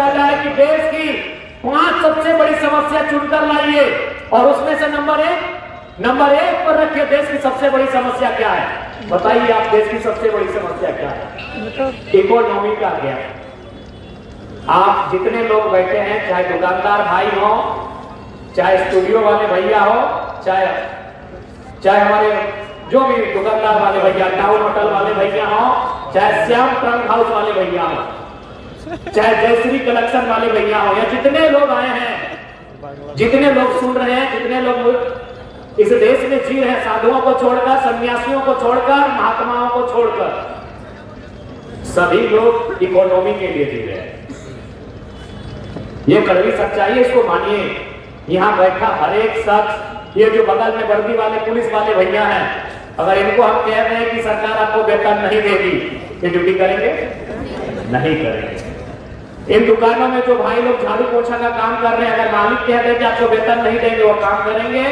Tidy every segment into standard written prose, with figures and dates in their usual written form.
है कि देश की 5 सबसे बड़ी समस्या चुनकर लाइए और उसमें से नंबर एक पर रखिए देश की सबसे बड़ी समस्या क्या है। बताइए आप, देश की सबसे बड़ी समस्या क्या है? इकोनॉमी का गैप। आप जितने लोग बैठे हैं, चाहे दुकानदार भाई हो, चाहे स्टूडियो वाले भैया हो, चाहे हमारे जो भी दुकानदार वाले भैया, टाउन होटल वाले भैया हो, चाहे श्याम ट्रंक हाउस वाले भैया हो, चाहे जयश्री कलेक्शन वाले भैया हो, या जितने लोग आए हैं, जितने लोग सुन रहे हैं, जितने लोग इस देश में जी रहे हैं, साधुओं को छोड़कर, सन्यासियों को छोड़कर, महात्माओं को छोड़कर, सभी लोग इकोनॉमी के लिए जी रहे हैं। ये कड़वी सच्चाई है, इसको मानिए। यहां बैठा हर एक शख्स, ये जो बगल में वर्दी वाले पुलिस वाले भैया हैं, अगर इनको हम कह रहे हैं कि सरकार आपको वेतन नहीं देगी, ये ड्यूटी करेंगे? नहीं करेंगे। इन दुकानों में जो भाई लोग झाड़ू पोछा का काम कर रहे हैं, अगर मालिक कह रहे हैं कि आपको वेतन नहीं देंगे, वो काम करेंगे?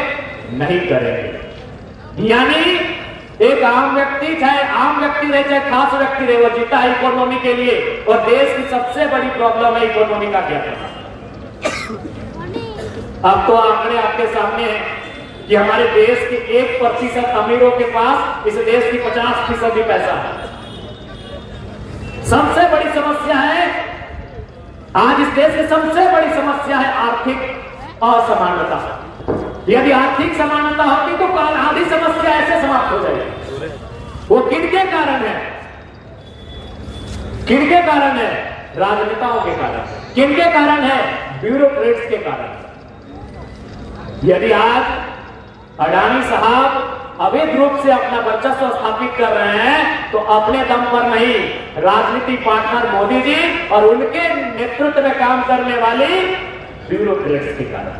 नहीं करेंगे। यानी एक आम व्यक्ति, चाहे आम व्यक्ति रहे चाहे खास व्यक्ति रहे, वो जीता है इकोनॉमी के लिए। और देश की सबसे बड़ी प्रॉब्लम है इकोनॉमी का क्या करना। अब तो आंकड़े आपके सामने हैं कि हमारे देश के 1% अमीरों के पास इस देश की 50% पैसा है। सबसे बड़ी समस्या है आज इस देश की सबसे बड़ी समस्या है आर्थिक असमानता। यदि आर्थिक समानता होती तो आधी समस्या ऐसे समाप्त हो जाएगी। वो किनके कारण है? किनके कारण है? राजनेताओं के कारण। किनके कारण है? ब्यूरोक्रेट्स के कारण। यदि आज अडानी साहब अवैध रूप से अपना वर्चस्व स्थापित कर रहे हैं, तो अपने दम पर नहीं, राजनीतिक पार्टनर मोदी जी और उनके नेतृत्व में काम करने वाली ब्यूरोक्रेट्स के कारण।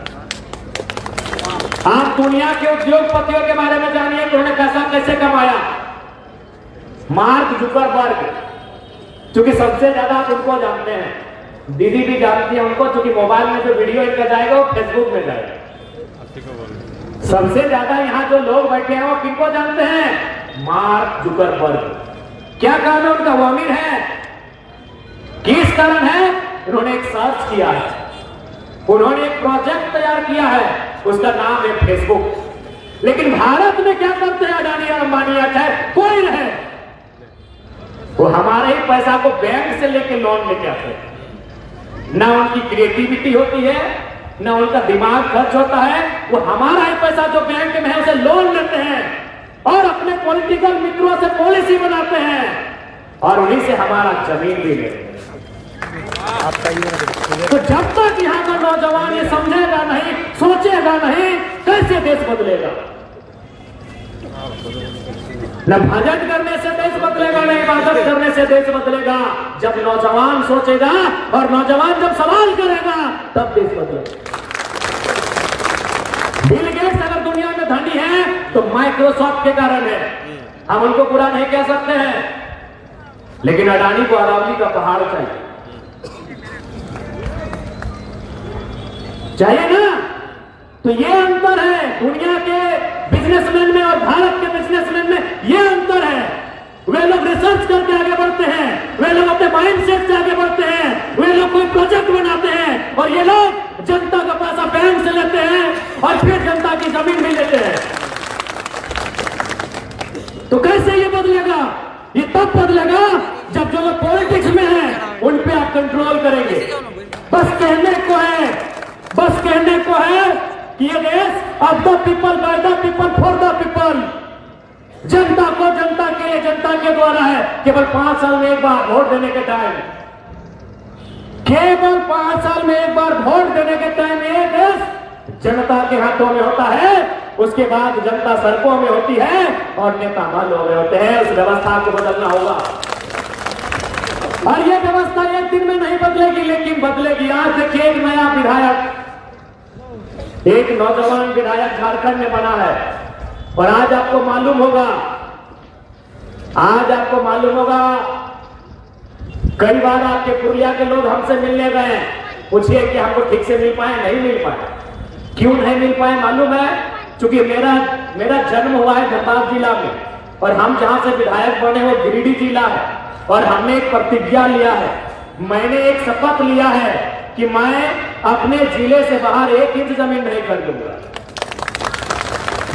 आप दुनिया के उद्योगपतियों के बारे में जानिए कि उन्होंने पैसा कैसे कमाया। मार्क जुकरबर्ग, क्योंकि सबसे ज्यादा आप उनको जानते हैं, दीदी भी जानती है उनको, क्योंकि मोबाइल में जो वीडियो इनका जाएगा वो फेसबुक में जाएगा। सबसे ज्यादा यहाँ जो लोग बैठे हैं वो किनको जानते हैं? Mark Zuckerberg. क्या कारण है उनका? वो अमीर है। किस कारण है? उन्होंने एक सर्च किया है, उन्होंने एक प्रोजेक्ट तैयार किया है, उसका नाम है फेसबुक। लेकिन भारत में क्या करते हैं अडानी और अंबानी, चाहे कोई रहे, वो हमारे ही पैसा को बैंक से लेके लोन लेके आते हैं। ना उनकी क्रिएटिविटी होती है, ना उनका दिमाग खर्च होता है, वो हमारा ही पैसा जो बैंक में है उसे लोन लेते हैं और अपने पॉलिटिकल मित्रों से पॉलिसी बनाते हैं और उन्हीं से हमारा जमीन भी लेते हैं। तो जब तक यहाँ का नौजवान ये समझेगा नहीं, सोचेगा नहीं, कैसे देश बदलेगा? न भजन करने से देश बदलेगा, न इबादत करने से देश बदलेगा। जब नौजवान सोचेगा और नौजवान जब सवाल करेगा, तब देश बदलेगा। बिल गेट्स अगर दुनिया में धनी है तो माइक्रोसॉफ्ट के कारण है, हम उनको बुरा नहीं कह सकते हैं। लेकिन अडानी को अरावली का पहाड़ चाहिए ना। तो ये अंतर है दुनिया के बिजनेसमैन में और भारत के बिजनेसमैन में, ये अंतर है। वे लोग रिसर्च करके आगे बढ़ते हैं, वे लोग अपने माइंडसेट से आगे बढ़ते हैं, वे लोग कोई प्रोजेक्ट बनाते हैं, और ये लोग जनता का पैसा बैंक से लेते हैं और फिर जनता की जमीन भी लेते हैं। तो कैसे ये बदलेगा? ये तब बदलेगा जब जो लोग पॉलिटिक्स में हैं उन पे आप कंट्रोल करेंगे। बस कहने को है, बस कहने को है कि ये देश of the people, by the people, for the people, जनता को जनता के लिए, जनता के द्वारा है। केवल 5 साल में एक बार वोट देने के टाइम, केवल 5 साल में एक बार वोट देने के टाइम ये देश जनता के हाथों में होता है। उसके बाद जनता सड़कों में होती है और नेता महलों में होते हैं। उस व्यवस्था को बदलना होगा और ये व्यवस्था एक दिन में नहीं बदलेगी, लेकिन बदलेगी। आज देखिए एक नया विधायक, एक नौजवान विधायक झारखंड में बना है और आज आपको मालूम होगा, कई बार आपके पुरुलिया के लोग हमसे मिलने गए, पूछिए कि हमको ठीक से मिल पाए? नहीं मिल पाए। क्यों नहीं मिल पाए मालूम है? क्योंकि मेरा जन्म हुआ है धनबाद जिला में और हम जहां से विधायक बने वो गिरिडीह जिला है और हमने एक प्रतिज्ञा लिया है मैंने एक शपथ लिया है कि मैं अपने जिले से बाहर 1 इंच जमीन नहीं कर दूंगा।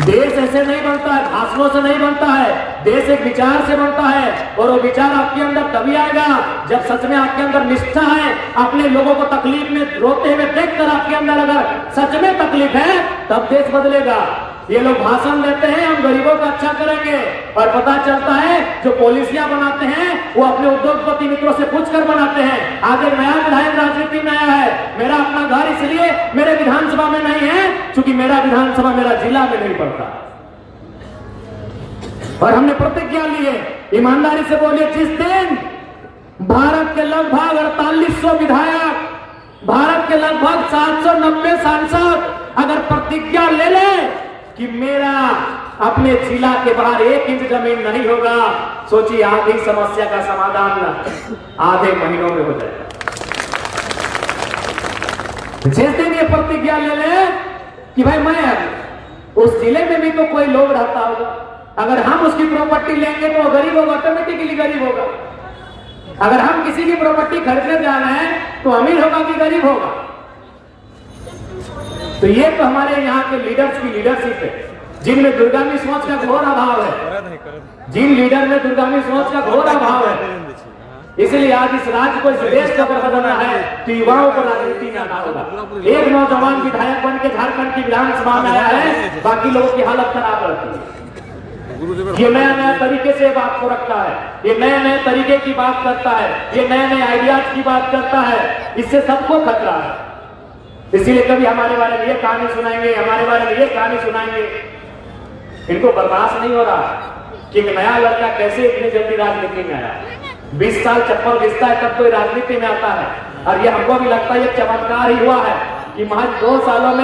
देश ऐसे नहीं बनता है, भाषणों से नहीं बनता है, देश एक विचार से बनता है। और वो विचार आपके अंदर तभी आएगा जब सच में आपके अंदर निष्ठा है। अपने लोगों को तकलीफ में रोते हुए देखकर आपके अंदर अगर सच में तकलीफ है तब देश बदलेगा। ये लोग भाषण देते हैं हम गरीबों का अच्छा करेंगे, और पता चलता है जो पॉलिसियां बनाते हैं वो अपने उद्योगपति मित्रों से पूछकर बनाते हैं। आगे नया विधायक राजनीति में आया है, मेरा अपना घर इसलिए मेरे विधानसभा में नहीं है क्योंकि मेरा विधानसभा मेरा जिला में नहीं पड़ता। और हमने प्रतिज्ञा ली है, ईमानदारी से बोलिए, जिस दिन भारत के लगभग 4800 विधायक, भारत के लगभग 790 सांसद अगर प्रतिज्ञा ले ले कि मेरा अपने जिला के बाहर 1 इंच जमीन नहीं होगा, सोचिए आधी समस्या का समाधान आधे महीनों में हो जाएगा। जिस दिन ये प्रतिज्ञा ले ले कि भाई मैं उस जिले में भी तो कोई लोग रहता होगा, अगर हम उसकी प्रॉपर्टी लेंगे तो वो गरीब होगा, ऑटोमेटिकली गरीब होगा। अगर हम किसी की प्रॉपर्टी खरीदने जा रहे हैं तो अमीर होगा कि गरीब होगा। तो ये तो हमारे यहाँ के लीडर्स की लीडरशिप है, जिनमें दूरगामी सोच का घोर अभाव है, जिन लीडर में दूरगामी सोच का घोर अभाव है। इसलिए आज इस राज्य को, इस देश को अगर बदलना है तो युवाओं को राजनीति में आना होगा। एक नौजवान विधायक बन के झारखंड की विधानसभा में आया है, बाकी लोगों की हालत खराब रहती है। ये नया नया तरीके से बात को रखता है, ये नए नए तरीके की बात करता है, ये नए नए आइडियाज की बात करता है, इससे सबको खतरा है। इसीलिए कभी हमारे बारे में ये कहानी सुनाएंगे, हमारे बारे में ये कहानी सुनाएंगे। इनको बर्दाश्त नहीं हो रहा कि एक नया लड़का कैसे इतनी जल्दी राजनीति में आया। 20 साल चप्पल घिसता है तब कोई राजनीति में आता है। और ये हमको भी लगता है ये चमत्कार ही हुआ है कि महज 2 सालों में